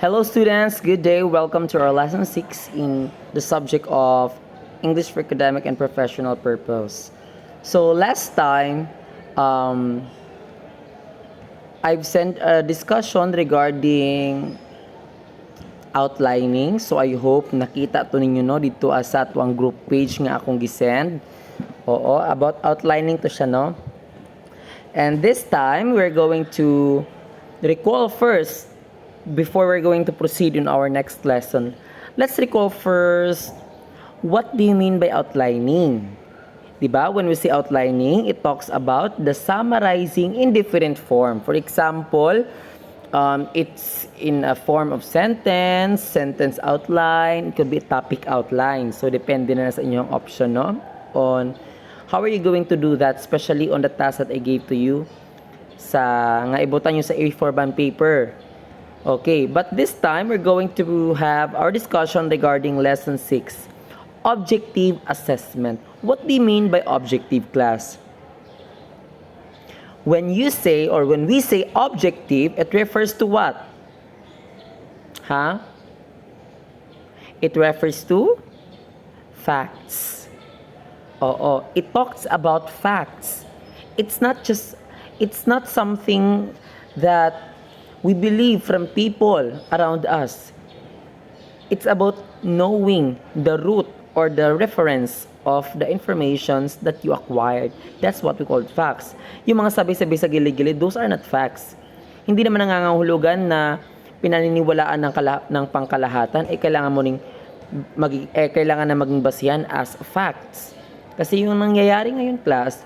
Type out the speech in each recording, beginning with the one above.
Hello students, good day. Welcome to our lesson 6 in the subject of English for academic and professional purpose. So last time, I've sent a discussion regarding outlining. So I hope nakita to ninyo no dito sa tuang group page nga akong gisend. Oo, about outlining to siya no. And this time, we're going to recall first before we're going to proceed in our next lesson. Let's recall first, what do you mean by outlining? Diba? When we say outlining, it talks about the summarizing in different form. For example, it's in a form of sentence, sentence outline, it could be a topic outline. So, depende na sa inyong option, no? On how are you going to do that, especially on the task that I gave to you sa nga ibutan nyo sa A4 bond paper. Okay, but this time we're going to have our discussion regarding lesson 6, objective assessment. What do you mean by objective, class? When you say or when we say objective, it refers to what? Huh? It refers to facts. Oo, it talks about facts. It's not something that we believe from people around us. It's about knowing the root or the reference of the informations that you acquired. That's what we call facts. Yung mga sabi-sabi sa gilid-gilid, those are not facts. Hindi naman nangangahulugan na pinaniniwalaan ng pangkalahatan, kailangan na maging basihan as facts. Kasi yung nangyayari ngayon, class,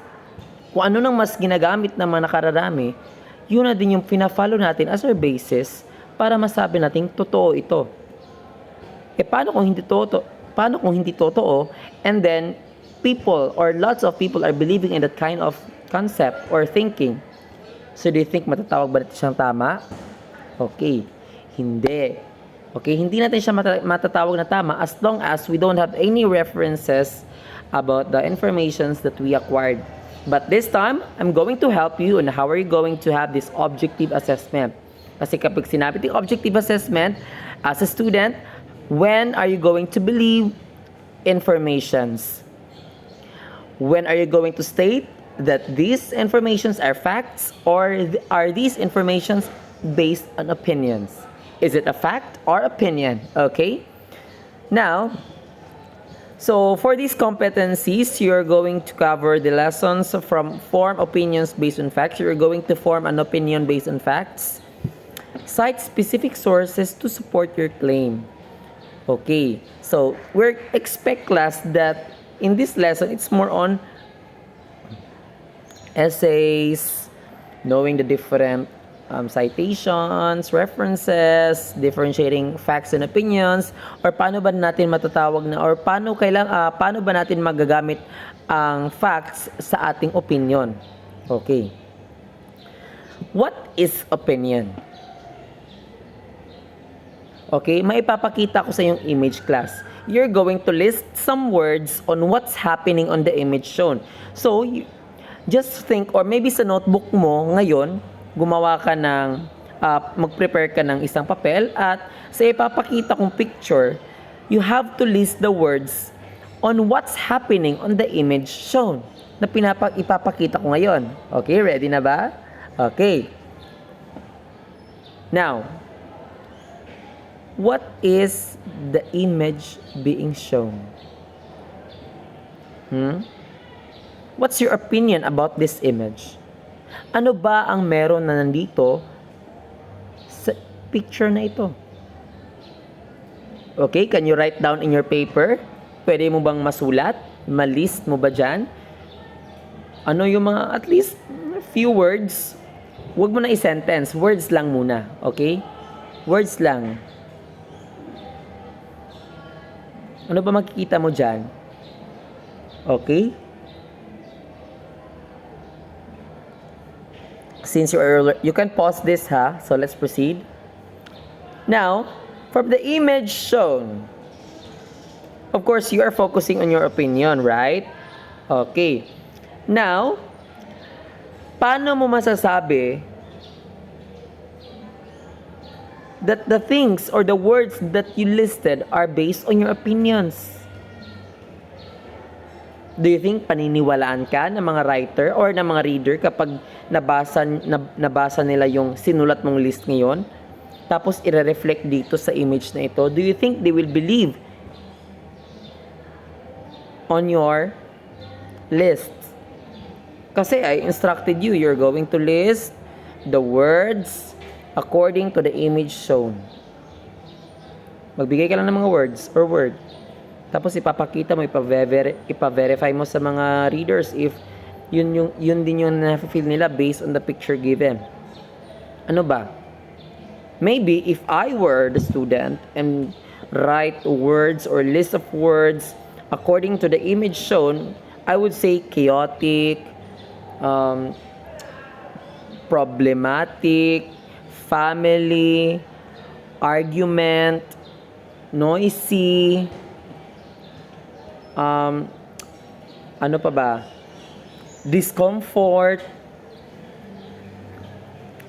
kung ano nang mas ginagamit ng mga nakararami, yun na din yung pina-follow natin as our basis para masabi nating totoo ito. Paano kung hindi totoo, and then people or lots of people are believing in that kind of concept or thinking. So do you think matatawag ba natin siyang tama? Okay, hindi. Okay, hindi natin siya matatawag na tama as long as we don't have any references about the informations that we acquired. But this time, I'm going to help you on how are you going to have this objective assessment. Kasi kapag sinabi ng objective assessment, as a student, when are you going to believe informations? When are you going to state that these informations are facts, or are these informations based on opinions? Is it a fact or opinion? Okay? Now, so for these competencies, you're going to cover the lessons from form opinions based on facts. You're going to form an opinion based on facts. Cite specific sources to support your claim. Okay, so we expect, class, that in this lesson, it's more on essays, knowing the different citations, references, differentiating facts and opinions, or paano ba natin matatawag na, or paano ba natin magagamit ang facts sa ating opinion. Okay. What is opinion? Okay, maipapakita ko sa yung image, class. You're going to list some words on what's happening on the image shown. So, just think, or maybe sa notebook mo ngayon, gumawa ka ng, mag-prepare ka ng isang papel, at sa ipapakita kong picture, you have to list the words on what's happening on the image shown na ipapakita ko ngayon. Okay, ready na ba? Okay. Now, what is the image being shown? What's your opinion about this image? Ano ba ang meron na nandito sa picture na ito? Okay, can you write down in your paper? Pwede mo bang masulat? Ma-list mo ba dyan? Ano yung mga, at least, few words? Huwag mo na i-sentence. Words lang muna. Okay? Words lang. Ano ba makikita mo dyan? Okay? Since you can pause this, ha? So let's proceed. Now, from the image shown, of course, you are focusing on your opinion, right? Okay. Now, paano mo masasabi that the things or the words that you listed are based on your opinions. Do you think paniniwalaan ka ng mga writer or ng mga reader kapag nabasa nila yung sinulat mong list ngayon? Tapos i-reflect dito sa image na ito. Do you think they will believe on your list? Kasi I instructed you, you're going to list the words according to the image shown. Magbigay ka lang ng mga words or word. Tapos ipapakita mo, ipa-verify mo sa mga readers if yun din yung na-feel nila based on the picture given. Ano ba? Maybe if I were the student and write words or list of words according to the image shown, I would say chaotic, problematic, family, argument, noisy, ano pa ba? Discomfort.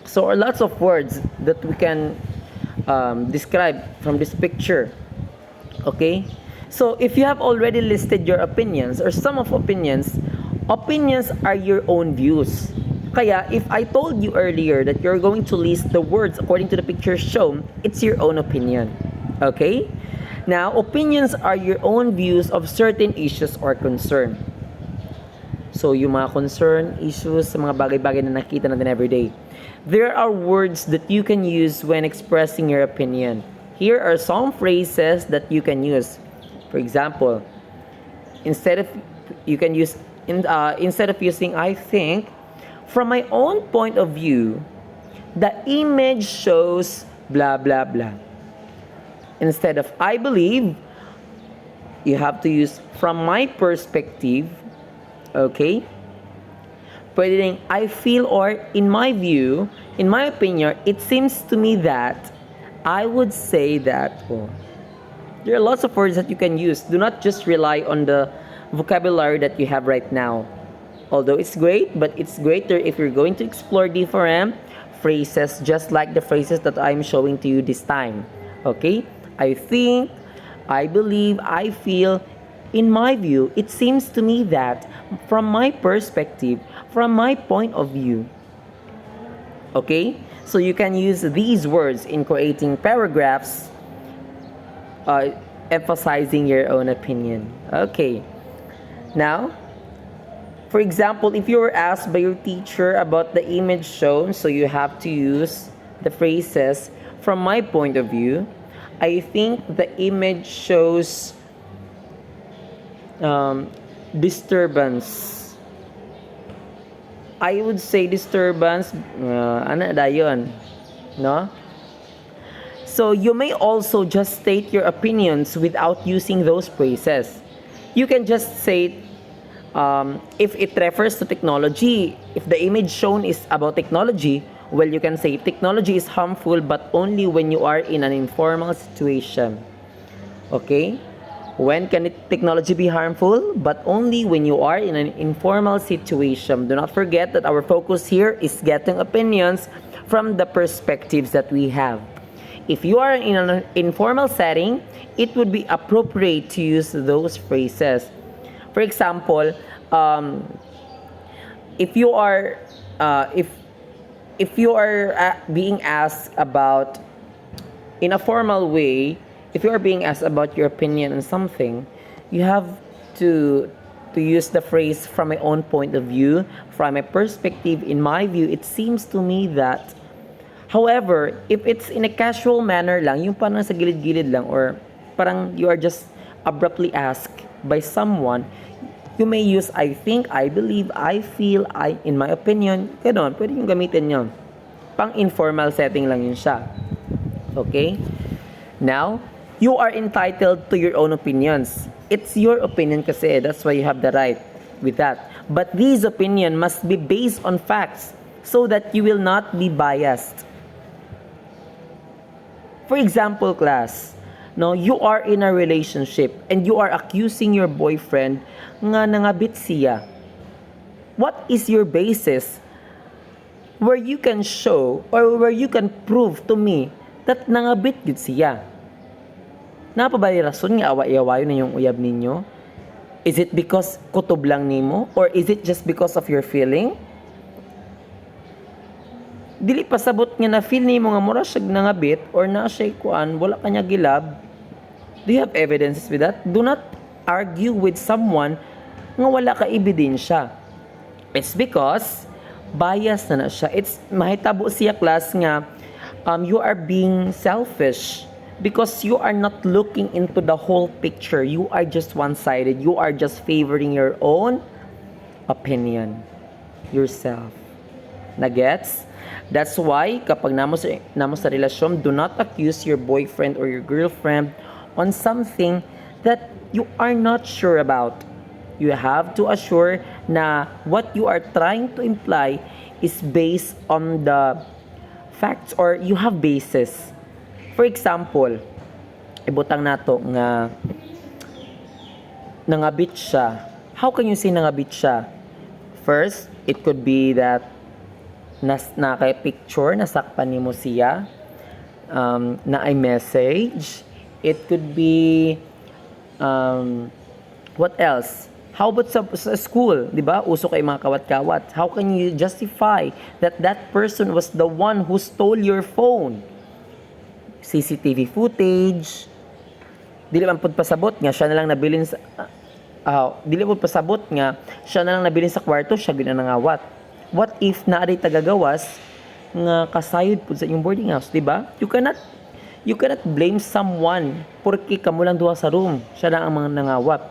So are lots of words that we can describe from this picture. Okay? So if you have already listed your opinions or some of opinions are your own views. Kaya if I told you earlier that you're going to list the words according to the picture shown, it's your own opinion. Okay? Now, opinions are your own views of certain issues or concern. So, yung mga concern, issues, sa mga bagay-bagay na nakita natin everyday. There are words that you can use when expressing your opinion. Here are some phrases that you can use. For example, instead of using I think, from my own point of view, the image shows blah blah blah. Instead of I believe, you have to use from my perspective. Okay? Pwede rin I feel or in my view, in my opinion, it seems to me that I would say that. Oh. There are lots of words that you can use. Do not just rely on the vocabulary that you have right now. Although it's great, but it's greater if you're going to explore different phrases just like the phrases that I'm showing to you this time. Okay? I think, I believe, I feel, in my view, it seems to me that, from my perspective, from my point of view. Okay? So you can use these words in creating paragraphs, emphasizing your own opinion. Okay. Now, for example, if you were asked by your teacher about the image shown, so you have to use the phrases, from my point of view, I think the image shows disturbance. I would say disturbance, ano da yun? No? So you may also just state your opinions without using those phrases. You can just say, if it refers to technology, if the image shown is about technology, well, you can say technology is harmful but only when you are in an informal situation. Okay? When can technology be harmful? But only when you are in an informal situation. Do not forget that our focus here is getting opinions from the perspectives that we have. If you are in an informal setting, it would be appropriate to use those phrases. For example, if you are being asked about in a formal way, if you are being asked about your opinion on something, you have to use the phrase from my own point of view, from my perspective, in my view, it seems to me that. However, if it's in a casual manner lang, yung parang sa gilid-gilid lang, or parang you are just abruptly asked by someone, you may use I think, I believe, I feel, I, in my opinion, ganon, pwede yung gamitin yun. Pang informal setting lang yun siya. Okay? Now, you are entitled to your own opinions. It's your opinion kasi, that's why you have the right with that. But these opinion must be based on facts so that you will not be biased. For example, class, no, you are in a relationship and you are accusing your boyfriend nga nangabit siya. What is your basis where you can show or where you can prove to me that nangabit gid siya. Napabay rason nga away-awayo na yung uyab ninyo? Is it because kutob lang nimo? Or is it just because of your feeling? Dili pasabot nga na feel nimo nga mura siya nangabit or na siya kuan, wala kanya gilab. Do you have evidences with that? Do not argue with someone nga wala ka ebidensya. It's because bias na siya. It's mahitabo siya class nga you are being selfish because you are not looking into the whole picture. You are just one-sided. You are just favoring your own opinion. Yourself. Nagets? That's why kapag namo sa relasyon, do not accuse your boyfriend or your girlfriend on something that you are not sure about. You have to assure na what you are trying to imply is based on the facts or you have basis. For example, ibutang nato nga nangabit siya. How can you say nangabit siya? First, it could be that na kay picture, nasakpan nimo siya, na ay message. It could be, what else? How about sa school, di ba? Uso kay mga kawat-kawat. How can you justify that that person was the one who stole your phone? CCTV footage. Dili man pud pasabot nga siya na lang nabilin sa dili pud pasabot nga siya na lang nabilin sa kwarto, siya gyud ang nangawat. What if naari tagagawas nga kasayod pud sa inyong boarding house, di ba? You cannot blame someone porque kamo lang duha sa room, siya lang ang mga nangawat.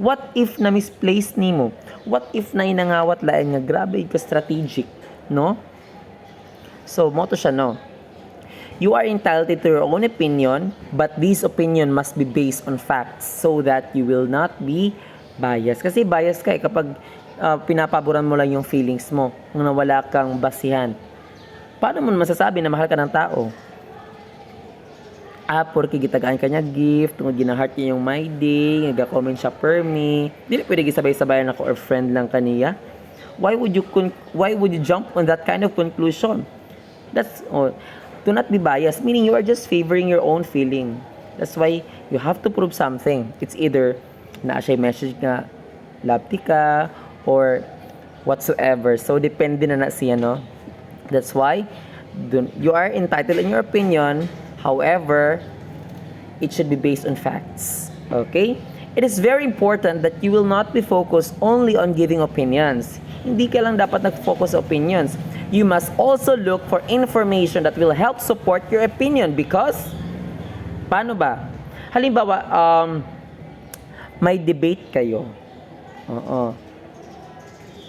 What if na misplaced nimo? What if na nangawat lain nga grabe ka strategic, no? So mo to siya, no. You are entitled to your own opinion, but this opinion must be based on facts so that you will not be biased. Kasi bias ka kapag pinapaboran mo lang yung feelings mo nung wala kang basihan. Paano mo masasabi na mahal ka ng tao? Porque gitagaan kanya gift, tungod gina-heart niya yung my day, nag-comment siya per me. Dili pwede gisabay-sabayan ako or friend lang kaniya. Why would you jump on that kind of conclusion? Do not be biased, meaning you are just favoring your own feeling. That's why you have to prove something. It's either na siya message nga love ka or whatsoever. So depende na siya, no? That's why you are entitled in your opinion. However, it should be based on facts. Okay? It is very important that you will not be focused only on giving opinions. Hindi ka lang dapat nag-focus sa opinions. You must also look for information that will help support your opinion because, paano ba? Halimbawa, may debate kayo.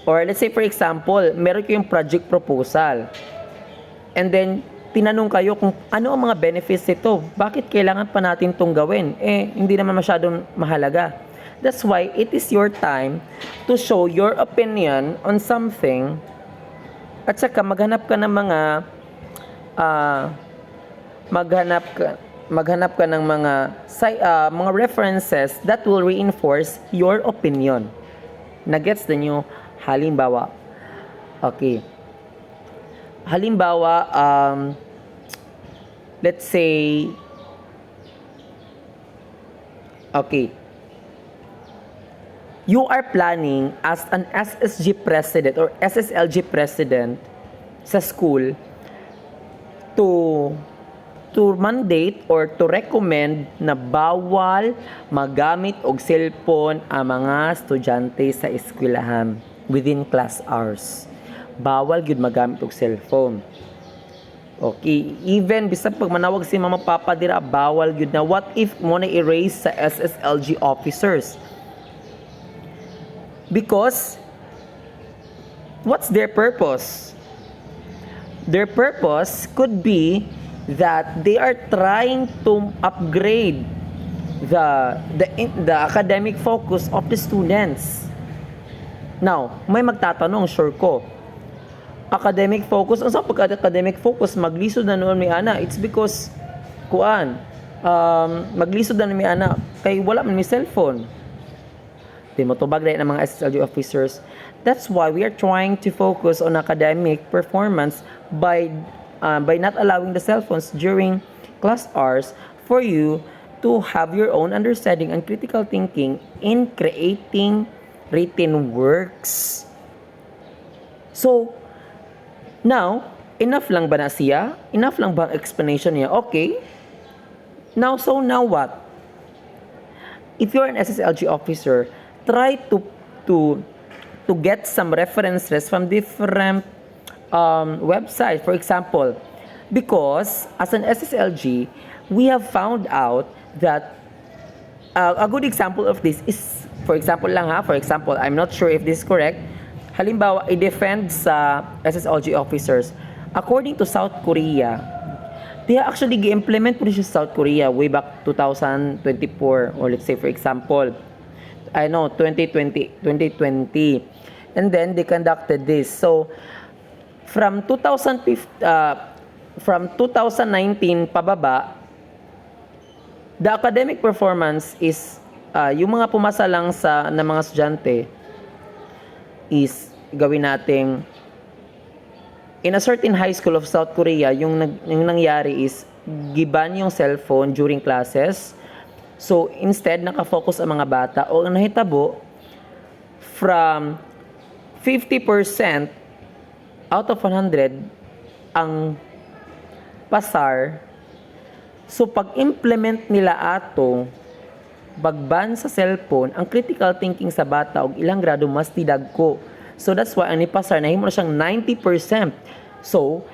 Or let's say for example, meron kayong project proposal. And then, tinanong kayo kung ano ang mga benefits nito. Bakit kailangan pa natin itong gawin? Hindi naman masyadong mahalaga. That's why it is your time to show your opinion on something. At saka maghanap ka ng mga references that will reinforce your opinion. Nagets din nyo? Halimbawa. Okay. Halimbawa, let's say, okay, you are planning as an SSG president or SSLG president sa school to mandate or to recommend na bawal magamit og cellphone ang mga estudyante sa eskwelahan within class hours. Bawal gyud magamit og cellphone. Okay, even bisag pag manawag si mama papa dira, bawal gyud na. What if mo na erase sa SSLG officers? Because what's their purpose? Their purpose could be that they are trying to upgrade the academic focus of the students. Now, may magtatanong, sure ko, academic focus, ang sa pagka-academic focus, maglisod na noon may ana. It's because, maglisod na may ana, kay wala man may cellphone. Di mo tubag na ng mga SSLG officers. That's why we are trying to focus on academic performance by not allowing the cell phones during class hours for you to have your own understanding and critical thinking in creating written works. So, now, enough lang ba na siya? Enough lang ba ang explanation niya? Okay. Now what? If you're an SSLG officer, try to get some references from different websites. For example, because as an SSLG, we have found out that a good example of this is, for example, I'm not sure if this is correct. Halimbawa, i-defend sa SSLG officers. According to South Korea, they actually gi-implement po siya sa South Korea way back 2024, or let's say for example, 2020. And then they conducted this. So from 2019 pababa, the academic performance is yung mga pumasa lang na mga estudyante is gawin nating in a certain high school of South Korea, yung nangyari is giban yung cellphone during classes. So instead nakafocus ang mga bata, o ang nahitabo from 50% out of 100 ang pasar. So pag-implement nila ato bagban sa cellphone, ang critical thinking sa bata og ilang grado mas tidagko. So that's why ang nipasar nahimo na siyang 90%. So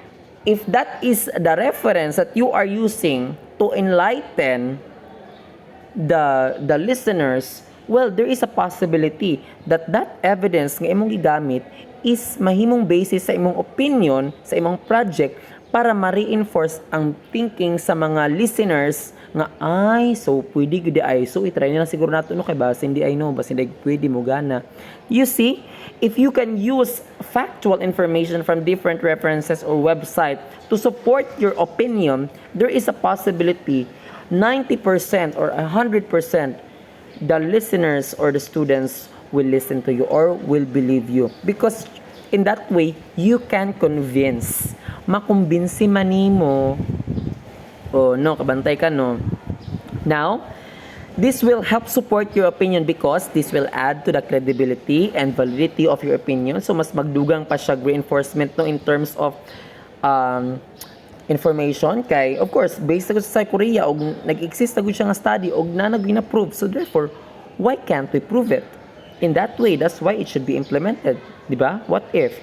if that is the reference that you are using to enlighten the listeners, well, there is a possibility that evidence nga imong gigamit is mahimong basis sa imong opinion sa imong project para ma-reinforce ang thinking sa mga listeners nga so pwede gid so i-try nila siguro nato no kay base hindi base hindi pwede mo gana. You see, if you can use factual information from different references or website to support your opinion, there is a possibility 90% or 100% the listeners or the students will listen to you or will believe you, because in that way you can convince, makumbinsi manimo. Kabantay ka no. Now, this will help support your opinion because this will add to the credibility and validity of your opinion. So mas magdugang pa siya reinforcement no in terms of information kay of course based sa Korea og nag-exist na gud siya nga study og nag-approve. So therefore, why can't we prove it? In that way, that's why it should be implemented, di ba? What if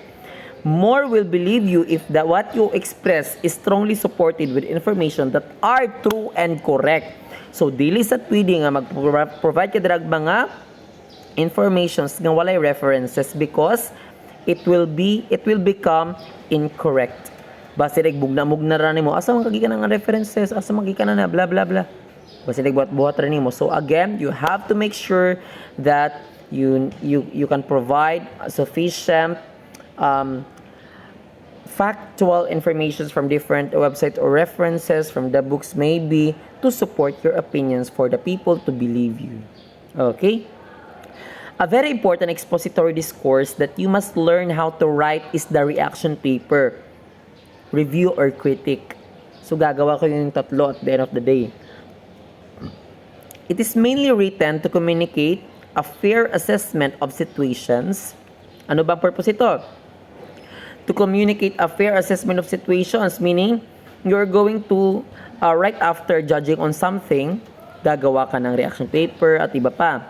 more will believe you if what you express is strongly supported with information that are true and correct. So dili sa pwede nga mag-provide ka drag mga informations nga walay references because it will become incorrect. Basta bugna-mugna ra nimo asa man kagikan nga references, asa magikan na blah blah blah. Basta buhat ra nimo. So again, you have to make sure that you can provide sufficient factual information from different websites or references from the books maybe to support your opinions for the people to believe you. Okay? A very important expository discourse that you must learn how to write is the reaction paper, review or critic. So gagawa ko yung tatlo at the end of the day. It is mainly written to communicate a fair assessment of situations. Ano bang purpose ito? To communicate a fair assessment of situations, meaning you're going to right after judging on something, gagawa ka ng reaction paper at iba pa.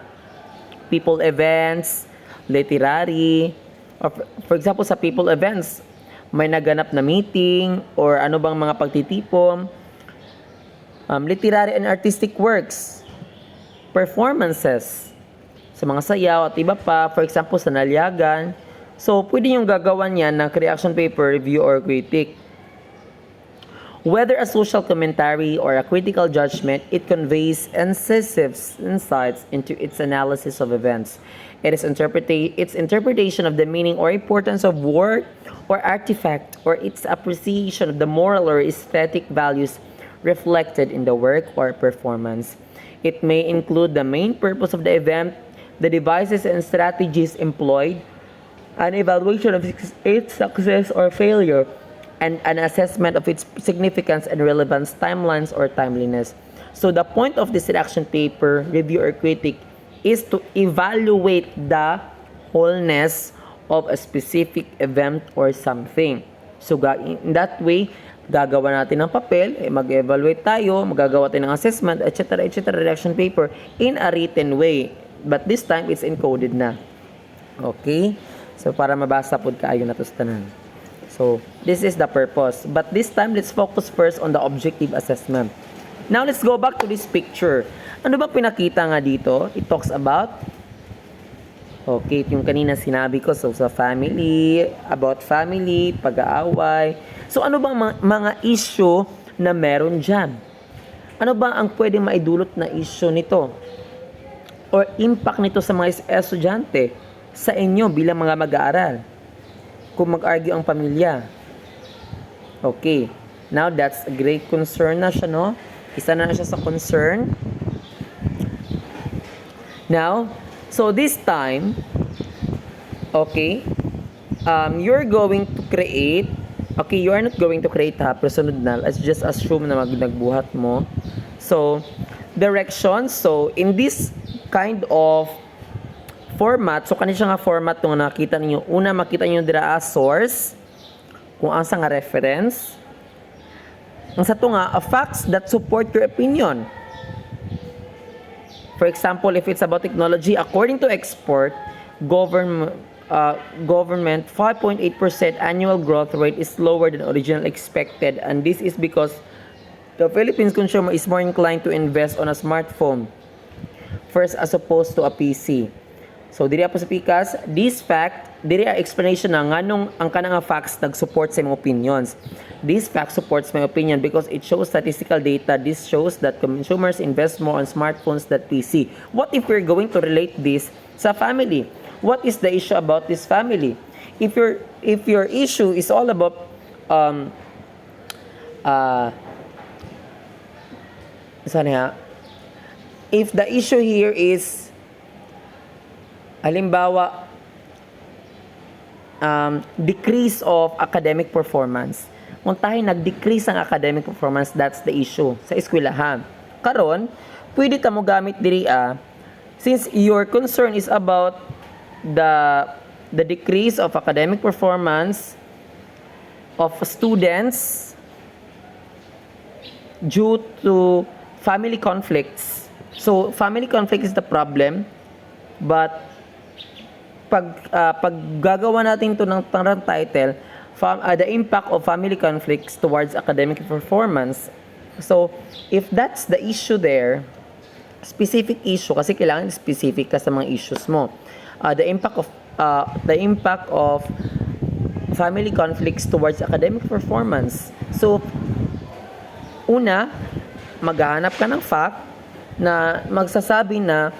People events, literary, or for example sa people events, may naganap na meeting or ano bang mga pagtitipon, literary and artistic works, performances, sa mga sayaw at iba pa, for example sa nalyagan. So, pwede yung gagawan yan ng reaction paper, review, or critic. Whether a social commentary or a critical judgment, it conveys incisive insights into its analysis of events. Its interpretation of the meaning or importance of word or artifact, or its appreciation of the moral or aesthetic values reflected in the work or performance. It may include the main purpose of the event, the devices and strategies employed, an evaluation of its success or failure, and an assessment of its significance and relevance, timelines, or timeliness. So the point of this reaction paper, review or critic, is to evaluate the wholeness of a specific event or something. So in that way, gagawa natin ng papel, mag-evaluate tayo, magagawa tayo ng assessment, etc., etc., reaction paper in a written way. But this time, it's encoded na. Okay? So, para mabasa po kaayo na to sa tanan. So, this is the purpose. But this time, let's focus first on the objective assessment. Now, let's go back to this picture. Ano ba pinakita nga dito? It talks about, okay, yung kanina sinabi ko, so sa family, about family, pag-aaway. So, ano bang mga issue na meron dyan? Ano ba ang pwedeng maidulot na issue nito? Or impact nito sa mga estudyante, sa inyo bilang mga mag-aaral? Kung mag-argue ang pamilya. Okay. Now, that's a great concern na siya, no? Isa na siya sa concern. Now, so this time, okay, you're going to create, okay, you are not going to create ha, pero sunod na, let's just assume na nagbuhat mo. So, directions, so in this kind of format, so kanina siya nga format nung nakita niyo, una makita niyo dira source, kung asa nga reference, ang sa to nga, facts that support your opinion. For example, if it's about technology, according to export, government 5.8% annual growth rate is lower than originally expected, and this is because the Philippines consumer is more inclined to invest on a smartphone first as opposed to a PC. So, diri po sa PICAS, this fact, diri explanation na nganong ang kanang facts nag-support sa imong opinions. This fact supports my opinion because it shows statistical data. This shows that consumers invest more on smartphones than PC. What if we're going to relate this sa family? What is the issue about this family? If your issue is all about if the issue here is halimbawa decrease of academic performance. Kung tayo nag-decrease ang academic performance, that's the issue sa eskwelahan. Karon, pwede ka mo gamit diri since your concern is about the decrease of academic performance of students due to family conflicts. So, family conflict is the problem, but pag gagawa natin to ng parang title, the impact of family conflicts towards academic performance. So, if that's the issue there, specific issue, kasi kailangan specific ka sa mga issues mo. The impact of family conflicts towards academic performance. So, una, maghahanap ka ng fact na magsasabi na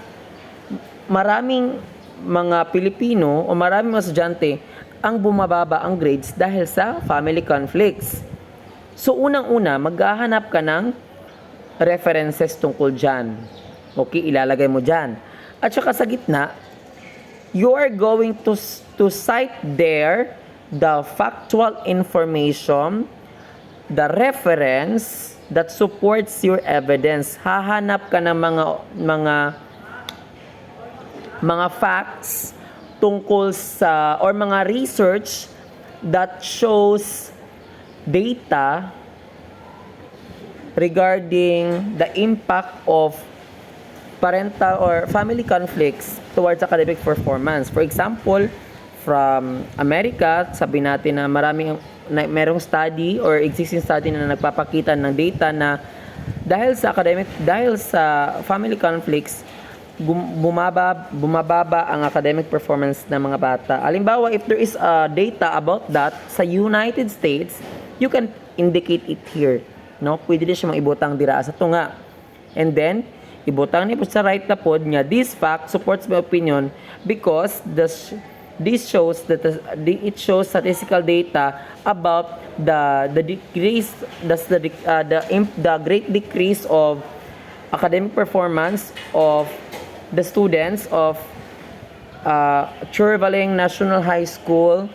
maraming mga Pilipino o maraming mga estudyante ang bumababa ang grades dahil sa family conflicts. So, unang-una, maghahanap ka ng references tungkol dyan. Okay, ilalagay mo dyan. At saka sa gitna, you are going to cite there the factual information, the reference that supports your evidence. Hahanap ka ng mga facts tungkol sa or mga research that shows data regarding the impact of parental or family conflicts towards academic performance. For example, from America, sabi natin na merong study or existing study na nagpapakita ng data na dahil sa family conflicts, bumababa ang academic performance ng mga bata. Halimbawa, if there is data about that sa United States, you can indicate it here. No? Pwede din siya maibutang dira sa tunga. And then, ibutang niyo po sa right na pod niya, this fact supports my opinion because this shows that it shows statistical data about the great decrease of academic performance of the students of Churvaling National High School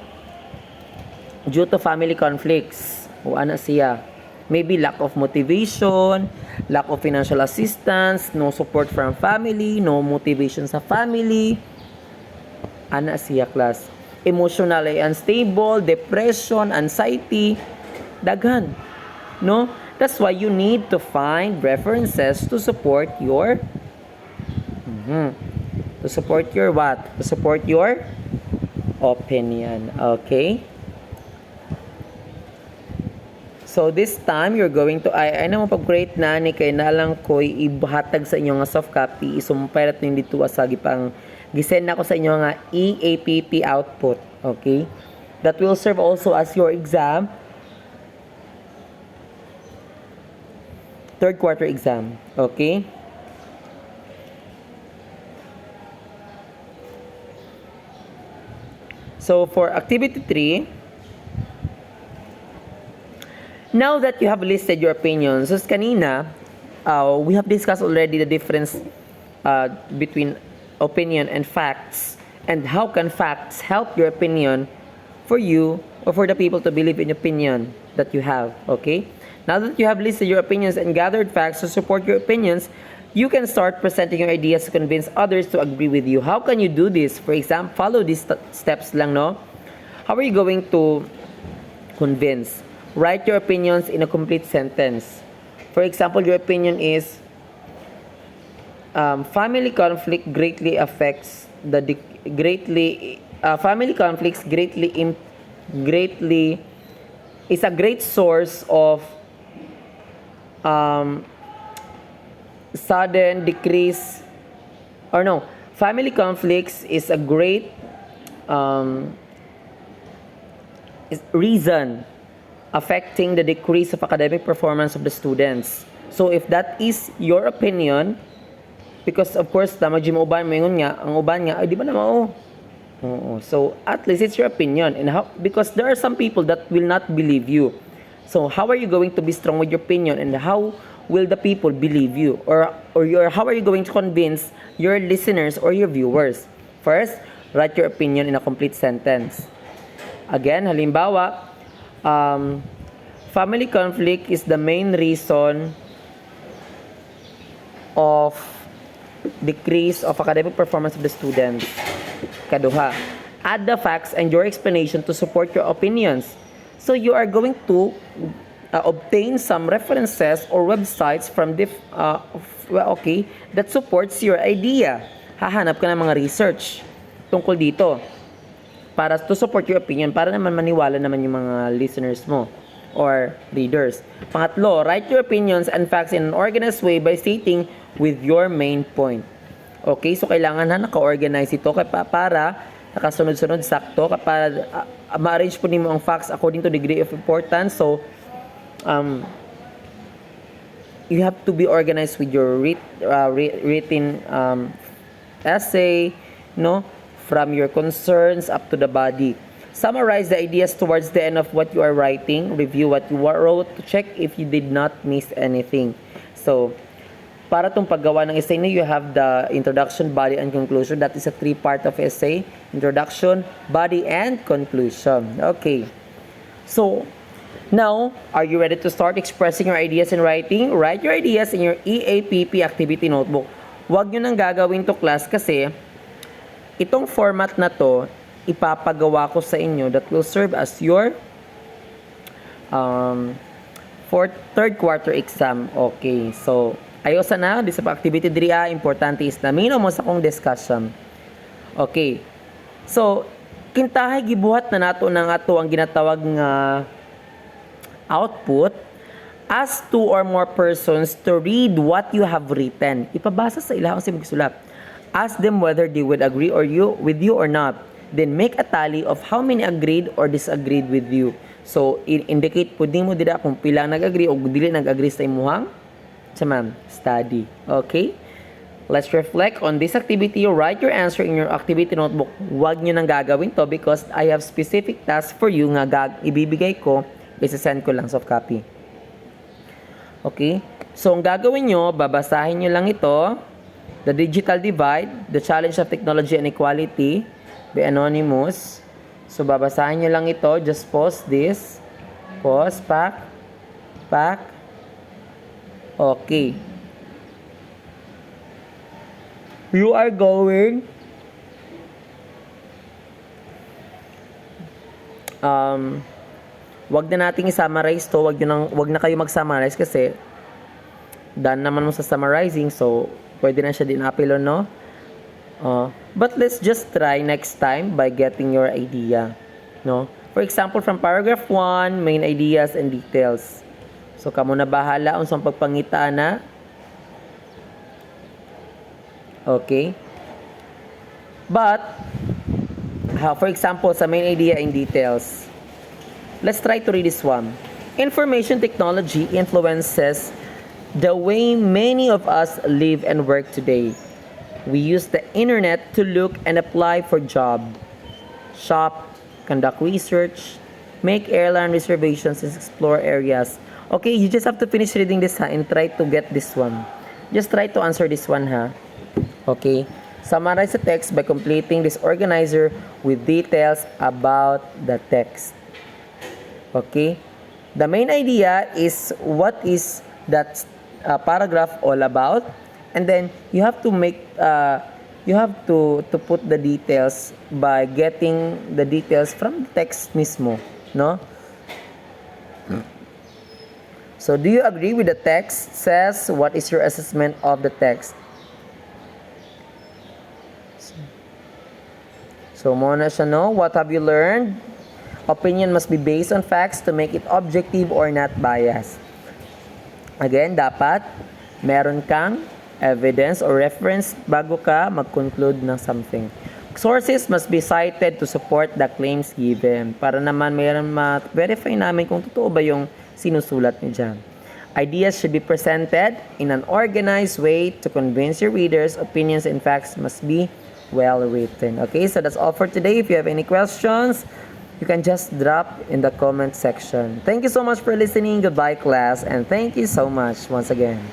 due to family conflicts. O ana siya. Maybe lack of motivation, lack of financial assistance, no support from family, no motivation sa family. Ana siya class. Emotionally unstable, depression, anxiety, daghan. No? That's why you need to find references to support your to support your what? To support your opinion. Okay? So this time you're going to ay na mo pag-grade na ni kay nalang ko ibahatag sa inyo nga soft copy isumpay nato yung dito sa gipang gisend na ko sa inyo nga EAPP output. Okay? That will serve also as your exam. Third quarter exam. Okay? So for activity 3, now that you have listed your opinions, so kanina, we have discussed already the difference between opinion and facts, and how can facts help your opinion for you or for the people to believe in opinion that you have. Okay? Now that you have listed your opinions and gathered facts to support your opinions, you can start presenting your ideas to convince others to agree with you. How can you do this? For example, follow these steps lang, no? How are you going to convince? Write your opinions in a complete sentence. For example, your opinion is family conflict greatly affects family conflicts greatly is a great source of sudden decrease or no, family conflicts is a great reason affecting the decrease of academic performance of the students. So if that is your opinion, because of course tama mo uban moingon nga ang uban nga ay di ba na mao. Oo. So at least it's your opinion, and how, because there are some people that will not believe you. So how are you going to be strong with your opinion, and how will the people believe you, or how are you going to convince your listeners or your viewers? First, write your opinion in a complete sentence. Again, halimbawa, family conflict is the main reason of decrease of academic performance of the students. Kaduha, add the facts and your explanation to support your opinions. So you are going to obtain some references or websites from that supports your idea. Hahanap ka ng mga research tungkol dito para to support your opinion, para naman maniwala naman yung mga listeners mo or readers. Pangatlo, write your opinions and facts in an organized way by stating with your main point. Okay, so kailangan na naka-organize ito para nakasunod-sunod sakto, para ma-arrange po nimo ang facts according to degree of importance. So you have to be organized with your written essay, no, from your concerns up to the body. Summarize the ideas towards the end of what you are writing. Review what you wrote to check if you did not miss anything. So, para itong paggawa ng essay na, you have the introduction, body, and conclusion. That is a 3-part of essay. Introduction, body, and conclusion. Okay. So, now, are you ready to start expressing your ideas in writing? Write your ideas in your EAPP activity notebook. Huwag nyo nang gagawin to class kasi itong format na to, ipapagawa ko sa inyo that will serve as your for third quarter exam. Okay, so ayosa na di sa activity diri importante is na mino mo sa kong discussion. Okay, so kintahay gibuhat na nato ng ato ang ginatawag nga output. Ask 2 or more persons to read what you have written. Ipabasa sa ilahang si magsulat. Ask them whether they would agree with you or not. Then make a tally of how many agreed or disagreed with you. So, indicate po din mo dira kung pila nag-agree o dili nag-agree sa imuhang study. Okay? Let's reflect on this activity. Write your answer in your activity notebook. Huwag nyo nang gagawin to because I have specific tasks for you nga ibibigay ko. Isa-send ko lang soft copy. Okay? So, ang gagawin nyo, babasahin nyo lang ito. The Digital Divide, The Challenge of Technology and Equality by Anonymous. So, babasahin nyo lang ito. Just pause this. Pause. Pack. Okay. You are going wag na nating i-summarize to. Wag na kayo mag-summarize kasi done naman mo sa summarizing. So, pwede na siya din apilon, no? But let's just try next time by getting your idea, no? For example, from paragraph 1, main ideas and details. So, kamo na bahala unsang pagpangita na. Okay? But, for example, sa main idea and details, let's try to read this one. Information technology influences the way many of us live and work today. We use the internet to look and apply for job, shop, conduct research, make airline reservations, and explore areas. Okay, you just have to finish reading this, ha, and try to get this one. Just try to answer this one, ha. Okay. Summarize the text by completing this organizer with details about the text. Okay. The main idea is what is that paragraph all about, and then you have to make to put the details by getting the details from the text mismo, no? So, do you agree with the text? Says, what is your assessment of the text? So, muna siya, no? What have you learned? Opinion must be based on facts to make it objective or not biased. Again, dapat meron kang evidence or reference bago ka mag-conclude ng something. Sources must be cited to support the claims given. Para naman mayroon ma-verify namin kung totoo ba yung sinusulat niyo dyan. Ideas should be presented in an organized way to convince your readers. Opinions and facts must be well written. Okay, so that's all for today. If you have any questions, you can just drop in the comment section. Thank you so much for listening. Goodbye, class, and thank you so much once again.